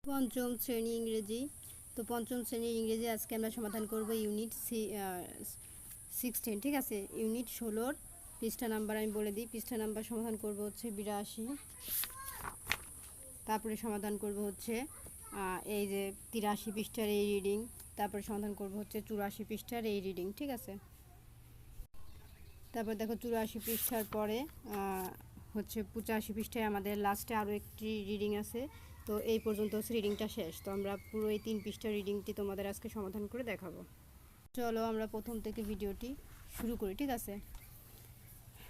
পঞ্চম শ্রেণী ইংরেজি। তো পঞ্চম শ্রেণীর ইংরেজি আজকে আমরা সমাধান করব ইউনিট 16। ঠিক আছে, ইউনিট 16-র পৃষ্ঠা নাম্বার আমি বলে দিই। পৃষ্ঠা নাম্বার সমাধান করব হচ্ছে 82, তারপরে সমাধান করব হচ্ছে এই যে 83 পৃষ্ঠার এই রিডিং, তারপরে সমাধান করব হচ্ছে 84 পৃষ্ঠার এই রিডিং। ঠিক আছে, তারপর দেখো 84 পৃষ্ঠার পরে হচ্ছে 85 পৃষ্ঠায় আমাদের লাস্টে আরও একটি রিডিং আছে। তো এই পর্যন্ত হচ্ছে রিডিংটা শেষ। তো আমরা পুরো এই 3 পৃষ্ঠার রিডিংটি তোমাদের আজকে সমাধান করে দেখাবো। চলো আমরা প্রথম থেকে ভিডিওটি শুরু করি। ঠিক আছে,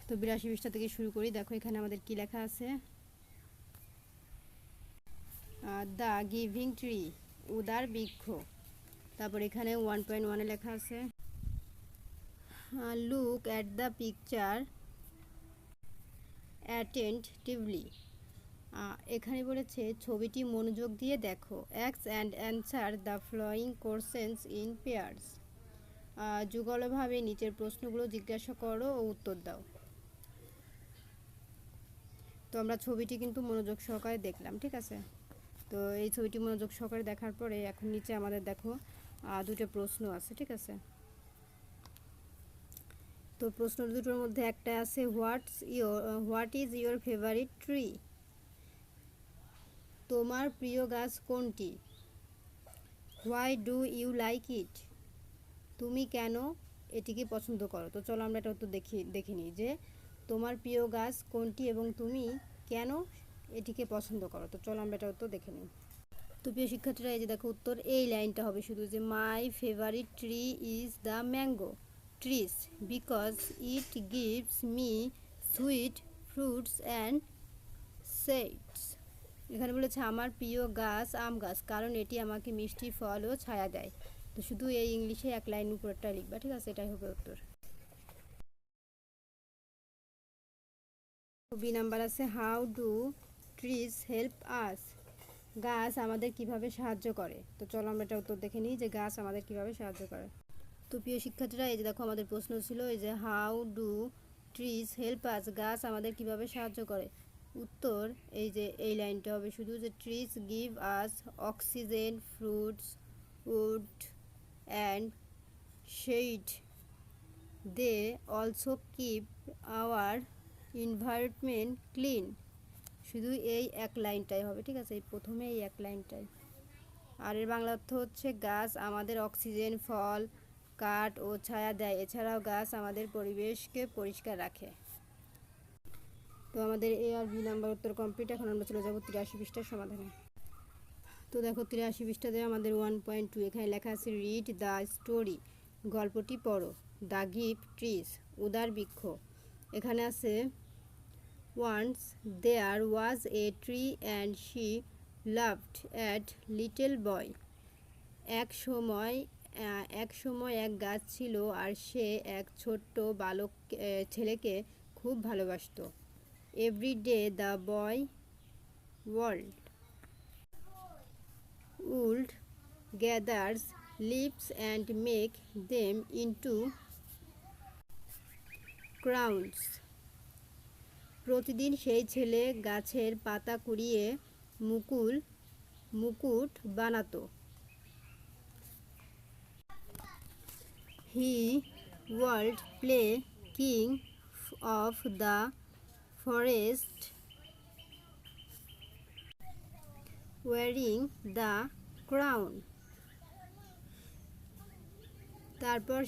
তো 82 পৃষ্ঠা থেকে শুরু করি। দেখো এখানে আমাদের কি লেখা আছে। দ্য গিভিং ট্রি, উদার বৃক্ষ। তারপর এখানে 1.1-এ লেখা আছে look at the picture attentively. এখানে বলেছে ছবিটি মনোযোগ দিয়ে দেখো। অ্যাক্স and answer the following questions in pairs. যুগলভাবে নিচের প্রশ্নগুলো জিজ্ঞাসা করো ও উত্তর দাও। তো আমরা ছবিটি কিন্তু মনোযোগ সহকারে দেখলাম। ঠিক আছে, তো এই ছবিটি মনোযোগ সহকারে দেখার পরে এখন নিচে আমাদের দেখো দুটো প্রশ্ন আছে। ঠিক আছে, তো প্রশ্ন দুটোর মধ্যে একটা আছে what is your favourite tree. তোমার প্রিয় গাছ কোনটি? Why do you like it, তুমি কেন এটিকে পছন্দ করো। তো চলো আমরা এটা উত্তর দেখে নিই যে তোমার প্রিয় গাছ কোনটি এবং তুমি কেন এটিকে পছন্দ করো। তো চলো আমরা এটা উত্তর দেখে নিই। তো প্রিয় শিক্ষার্থীরা, এই যে দেখো উত্তর এই লাইনটা হবে শুধু যে my favourite tree is the mango trees because it gives me sweet fruits and shades. এখানে বলেছে আমার প্রিয় গাছ আম গাছ, কারণ এটি আমাকে মিষ্টি ফল ও ছায়া দেয়। তো শুধু এই ইংলিশে এক লাইন উপরটা লিখবা। ঠিক আছে, এটাই হবে উত্তর। বি নাম্বার আছে how do trees help us, গাছ আমাদের কিভাবে সাহায্য করে। তো চলো আমরা এটা উত্তর দেখে নিই যে গাছ আমাদের কিভাবে সাহায্য করে। তো প্রিয় শিক্ষার্থীরা, এই যে দেখো আমাদের প্রশ্ন ছিল এই যে how do trees help us, গাছ আমাদের কিভাবে সাহায্য করে। উত্তর এই যে এই লাইনটা হবে শুধু যে trees give us oxygen fruits wood and shade, they also keep our environment clean. শুধু এই এক লাইনটাই হবে। ঠিক আছে, এই প্রথমে এই এক লাইনটাই। আর এর বাংলা অর্থ হচ্ছে গাছ আমাদের অক্সিজেন ফল কাঠ ও ছায়া দেয়, এছাড়াও গাছ আমাদের পরিবেশকে পরিষ্কার রাখে। তো আমাদের এ আর বি নাম্বার উত্তর কমপ্লিট। এখন আমরা চলে যাবো 83 পৃষ্ঠার সমাধানে। তো দেখো 83 পৃষ্ঠাতে আমাদের 1.2 এখানে লেখা আছে রিড দ্য স্টোরি, গল্পটি পড়ো। দ্য গিফট ট্রিজ, উদার বৃক্ষ। এখানে আছে once there was a tree and she loved at little boy. এক সময় এক গাছ ছিল আর সে এক ছোট্ট বালক ছেলেকে খুব ভালোবাসত। Every day the boy would gathers leaves and make them into crowns. প্রতিদিন সেই ছেলে গাছের পাতা কুড়িয়ে মুকুট বানাতো। He would play king of the forest wearing the crown. তারপর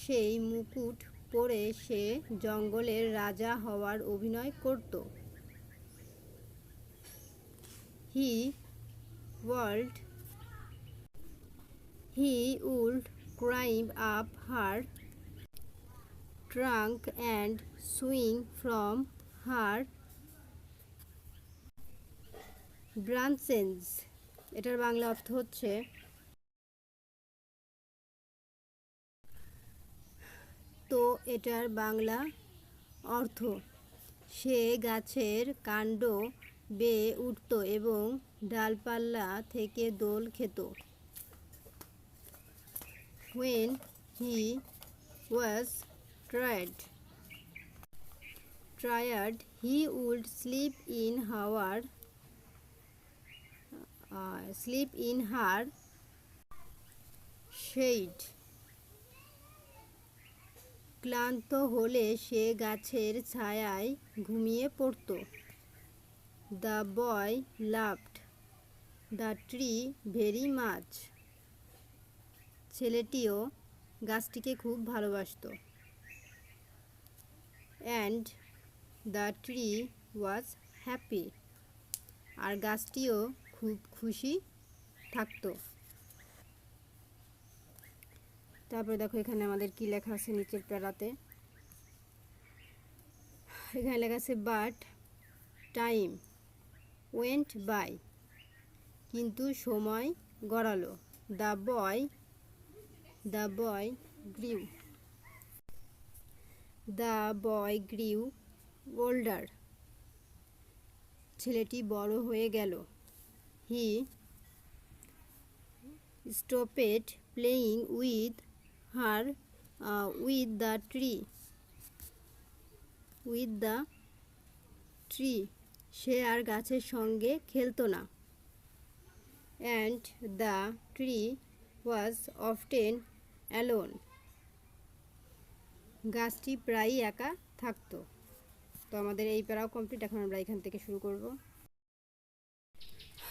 সেই মুকুট পরে সে জঙ্গলের রাজা হওয়ার অভিনয় করত। He would climb up her trunk and swing from her branches. এটার বাংলা অর্থ হচ্ছে এটার বাংলা অর্থ সে গাছের কাণ্ড বেয়ে উঠত এবং ডালপালা থেকে দোল খেত। When he was tired, he would sleep in her sleep in her shade. ক্লান্ত হলে সে গাছের ছায়ায় ঘুমিয়ে পড়ত। The boy loved the tree very much. ছেলেটিও গাছটিকে খুব ভালোবাসত। And the tree was happy. আর গাছটিও খুব খুশি থাকতো। তারপরে দেখো এখানে আমাদের কি লেখা আছে নিচের প্যারাতে। এখানে লেখা আছে বাট টাইম ওয়েন্ট বাই। কিন্তু সময় গড়ালো। The boy grew. The boy grew older. ছেলেটি বড় হয়ে গেল। He stopped playing with her with the tree. সে আর গাছের সঙ্গে খেলতো না। And the tree was often alone. গাছটি প্রায়ই একা থাকতো। তো আমাদের এই প্যারাও কমপ্লিট। এখন আমরা এখান থেকে শুরু করব।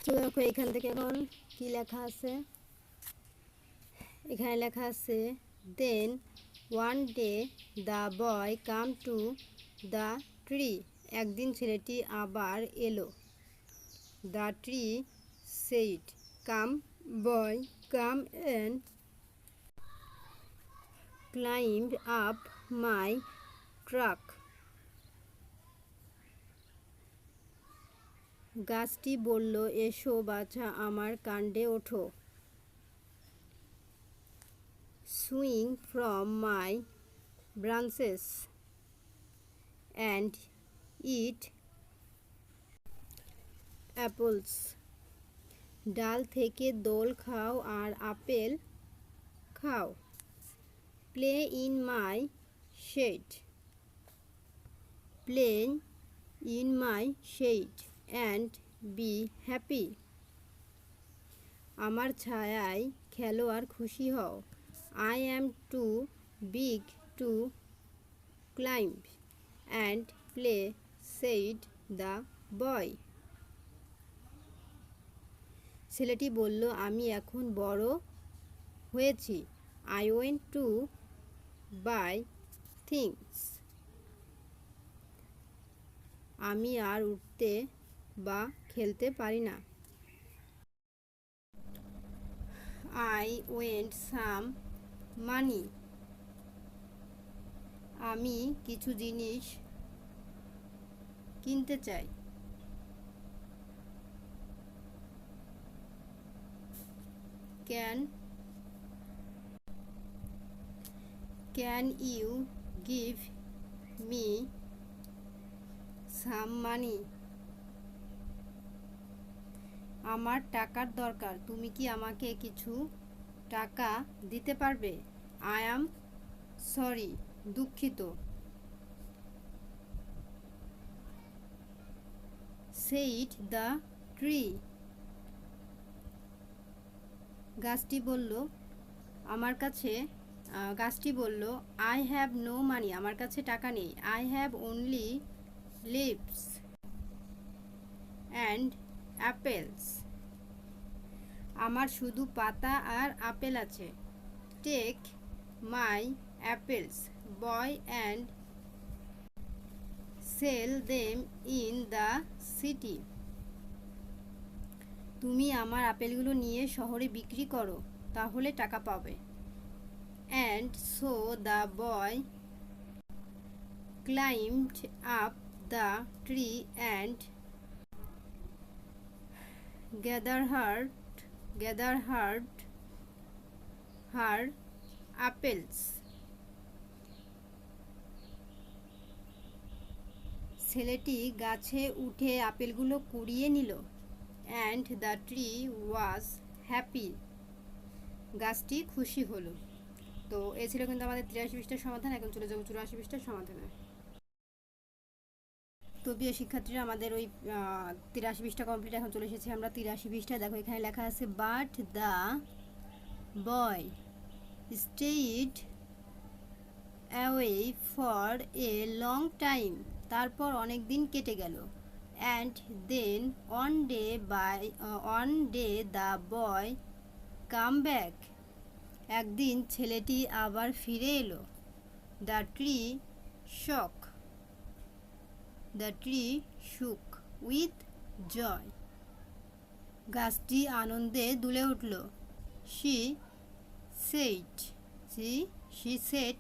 তো দেখো এখান থেকে এখন কি লেখা আছে। এখানে লেখা আছে then one day the boy came to the tree. একদিন ছেলেটি আবার এলো। The tree said come boy come and climb up my trunk. গাছটি বলল, এসো বাছা, আমার কাণ্ডে ওঠো। Swing from my branches and eat apples. ডাল থেকে দোল খাও আর আপেল খাও। Play in my shade and be happy. আমার ছায়ায় খেলো আর খুশি হও। I am too big to climb and play said the boy. ছেলেটি বলল, আমি এখন বড় হয়েছি। I want to buy things. আমি আর উঠতে বা খেলতে পারি না। I want some money. আমি কিছু জিনিস কিনতে চাই। Can you give me some money. আমার টাকার দরকার, তুমি কি আমাকে কিছু টাকা দিতে পারবে? আই অ্যাম সরি, দুঃখিত। Said the tree. গাছটি বলল, আই হ্যাভ নো মানি। আমার কাছে টাকা নেই। I have only leaves and apples. আমার শুধু পাতা আর আপেল আছে। Take my apples boy and sell them in the city. তুমি আমার আপেলগুলো নিয়ে শহরে বিক্রি করো, তাহলে টাকা পাবে। And so the boy climbed up the tree and gathered her apples. ছেলেটি গাছে উঠে আপেলগুলো কুড়িয়ে নিল। And the tree was happy. গাছটি খুশি হলো। তো এ ছিল কিন্তু আমাদের 83 পৃষ্ঠার সমাধান। এখন চলে যাবো 84 পৃষ্ঠার সমাধানে। তো তো প্রিয় শিক্ষার্থীরা, আমাদের ওই 83 পৃষ্ঠা কমপ্লিট। এখন চলে এসেছি আমরা 83 পৃষ্ঠায়। দেখো এখানে লেখা আছে but the boy stayed away for a long time. তারপর অনেক দিন কেটে গেল। And then one day the boy came back. একদিন ছেলেটি আবার ফিরে এলো। The tree shook with joy. গাছটি আনন্দে দুলে উঠল। She said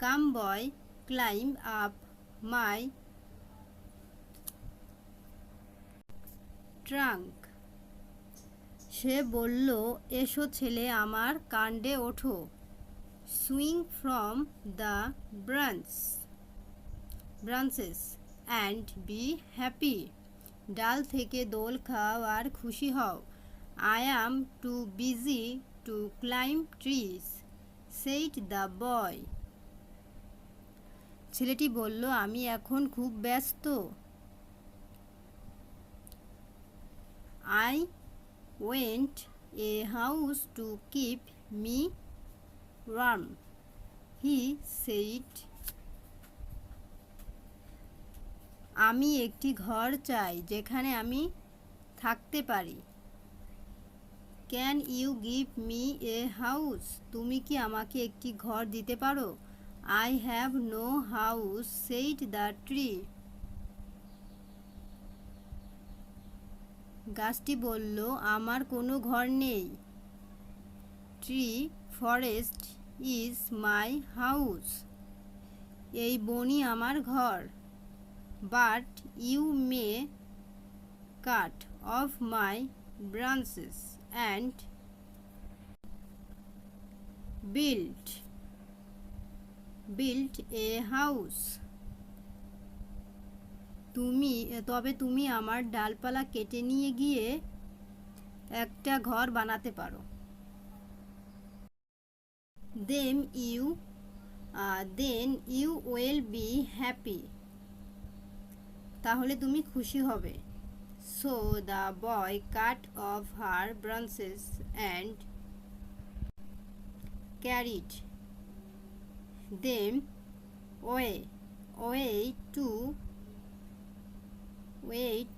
come boy climb up my trunk. সে বলল, এসো ছেলে, আমার কাণ্ডে ওঠো। Swing from the branches and be happy. ডাল থেকে দোল খাও আর খুশি হও। I am too busy to climb trees, said the boy. ছেলেটি বলল, আমি এখন খুব ব্যস্ত। I went a house to keep me warm, he said. আমি একটি ঘর চাই যেখানে আমি থাকতে পারি। Can you give me a house? তুমি কি আমাকে একটি ঘর দিতে পারো? I have no house, said the tree. গাছটি বলল, আমার কোনো ঘর নেই। Tree forest is my house. এই বনই আমার ঘর। But you may cut off my branches and build a house. তবে তুমি আমার ডালপালা কেটে নিয়ে গিয়ে একটা ঘর বানাতে পারো। Then you will be happy. তাহলে তুমি খুশি হবে। So the boy cut off her branches and carried them way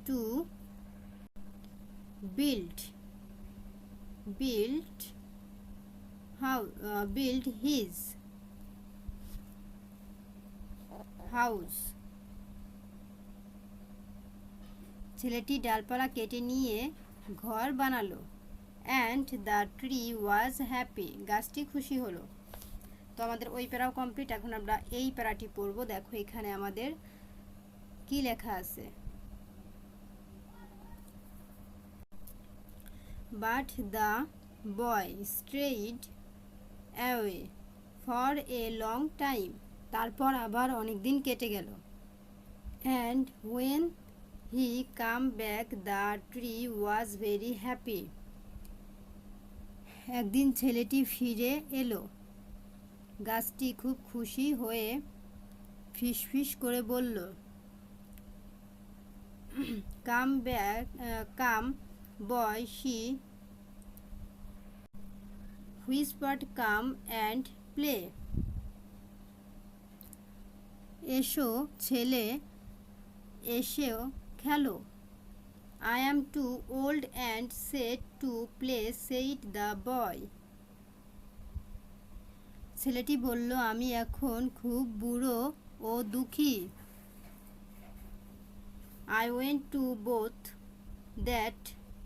to build his house. ছেলেটি ডালপালা কেটে নিয়ে ঘর বানালো। And the tree was happy. গাছটি খুশি হলো। তো আমাদের ওই প্যারাও কমপ্লিট। এখন আমরা এই প্যারাটি পড়ব। দেখো এখানে আমাদের কি লেখা আছে। But the boy strayed away for a long time. তারপর আবার অনেক দিন কেটে গেল। And when he came back, the tree was very happy. একদিন ছেলেটি ফিরে এলো। গাছটি খুব খুশি হয়ে ফিসফিস করে বলল, Come boy, she whispered, come and play. এসো ছেলে, এসেও খেলো। I am too old and sad to play, said the boy. ছেলেটি বলল, আমি এখন খুব বুড়ো ও দুঃখী। I went to both that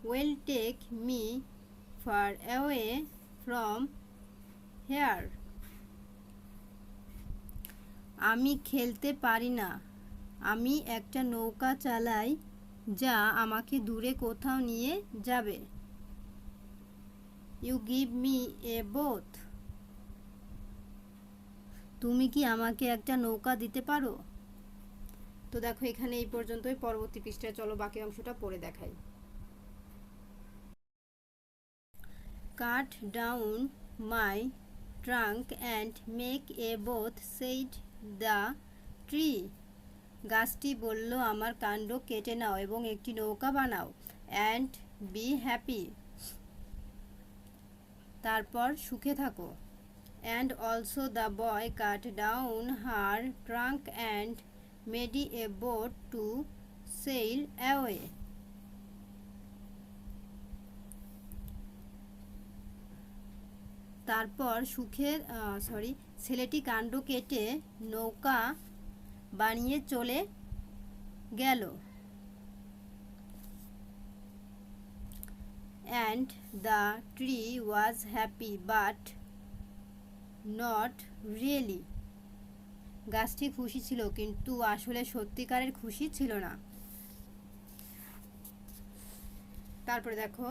will take me far away from here. আমি খেলতে পারি না। আমি একটা নৌকা চালাই যা আমাকে দূরে কোথাও নিয়ে যাবে। You give me a boat. তুমি কি আমাকে একটা নৌকা দিতে পারো? তো দেখো এখানে এই পর্যন্তই। পরবর্তী পৃষ্ঠায় চলো বাকি অংশটা পড়ে দেখাই। Cut down my trunk and make a boat, said the tree. গাছটি বলল, আমার কাণ্ড কেটে নাও এবং একটি নৌকা বানাও, অ্যান্ড বি হ্যাপি। তারপর সুখে থাকো। And also the boy cut down her trunk and made a boat to sail away. তারপর ছেলেটি কাণ্ড কেটে নৌকা বানিয়ে চলে গেল। And the tree was happy but not really. গাছটি খুশি ছিল কিন্তু আসলে সত্যিকারের খুশি ছিল না। তারপরে দেখো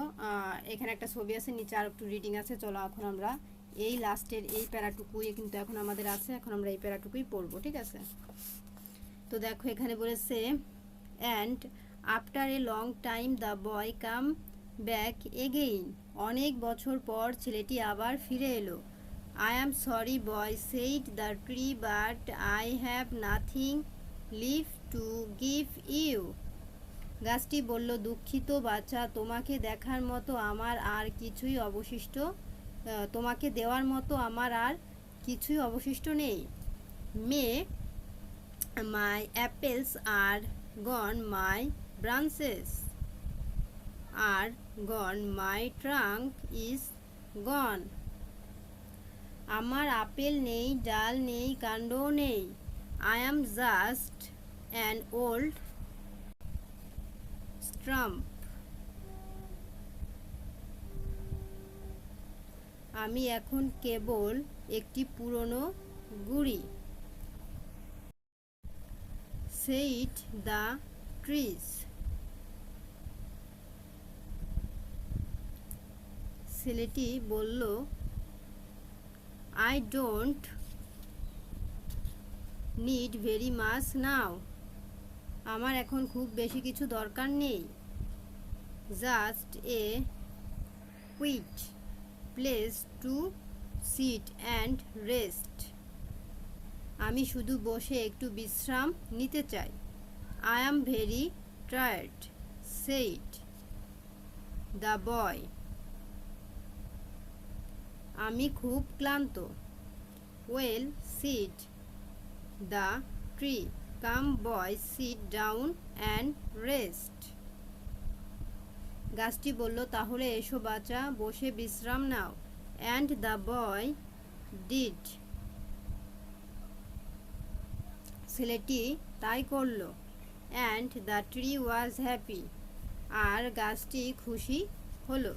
এখানে একটা ছবি আছে, নিচে আর একটু রিডিং আছে। চলো এখন আমরা এই লাস্টের এই প্যারাটুকুই কিন্তু এখন আমাদের আছে, এখন আমরা এই প্যারাটুকুই পড়বো, ঠিক আছে? তো দেখো এখানে বলেছে, and after a long time the boy came back again. অনেক বছর পর ছেলেটি আবার ফিরে এলো। I am sorry boy said the tree, but I have nothing leave to give you. গাছটি বলল, দুঃখিত বাচ্চা, তোমাকে দেখার মতো আমার আর কিছুই তোমাকে দেওয়ার মতো আমার আর কিছুই অবশিষ্ট নেই। May my apples are gone, my branches are gone, my trunk is gone. আমার আপেল নেই, ডাল নেই, কাণ্ডও নেই। I am just an old stump. আমি এখন কেবল একটি পুরনো গুড়ি। Said the trees. ছেলেটি বলল, I don't need very much now. আমার এখন খুব বেশি কিছু দরকার নেই। Just a quiet place to sit and rest. আমি শুধু বসে একটু বিশ্রাম নিতে চাই। I am very tired said the boy. আমি খুব ক্লান্ত। Well said the tree, come boy sit down and rest. গাছটি বলল, তাহলে এসো বাচ্চা, বসে বিশ্রাম নাও। And the boy did. ছেলেটি তাই করল। And the tree was happy. আর গাছটি খুশি হলো।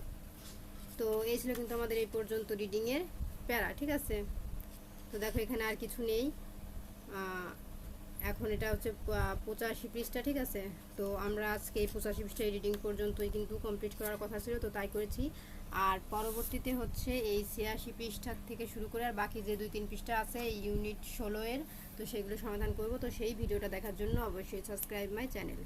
তো এই ছিল কিন্তু আমাদের এই পর্যন্ত রিডিংয়ের প্যারা, ঠিক আছে? তো দেখো এখানে আর কিছু নেই। এখন এটা হচ্ছে 85 পৃষ্ঠা, ঠিক আছে? তো আমরা আজকে এই 85 পৃষ্ঠা রিডিং পর্যন্তই কিন্তু কমপ্লিট করার কথা ছিল, তো তাই করেছি। আর পরবর্তীতে হচ্ছে এই 86 পৃষ্ঠা থেকে শুরু করে আর বাকি যে 2-3 পৃষ্ঠা আছে এই ইউনিট 16 এর, তো সেগুলো সমাধান করব। তো সেই ভিডিওটা দেখার জন্য অবশ্যই সাবস্ক্রাইব মাই চ্যানেল।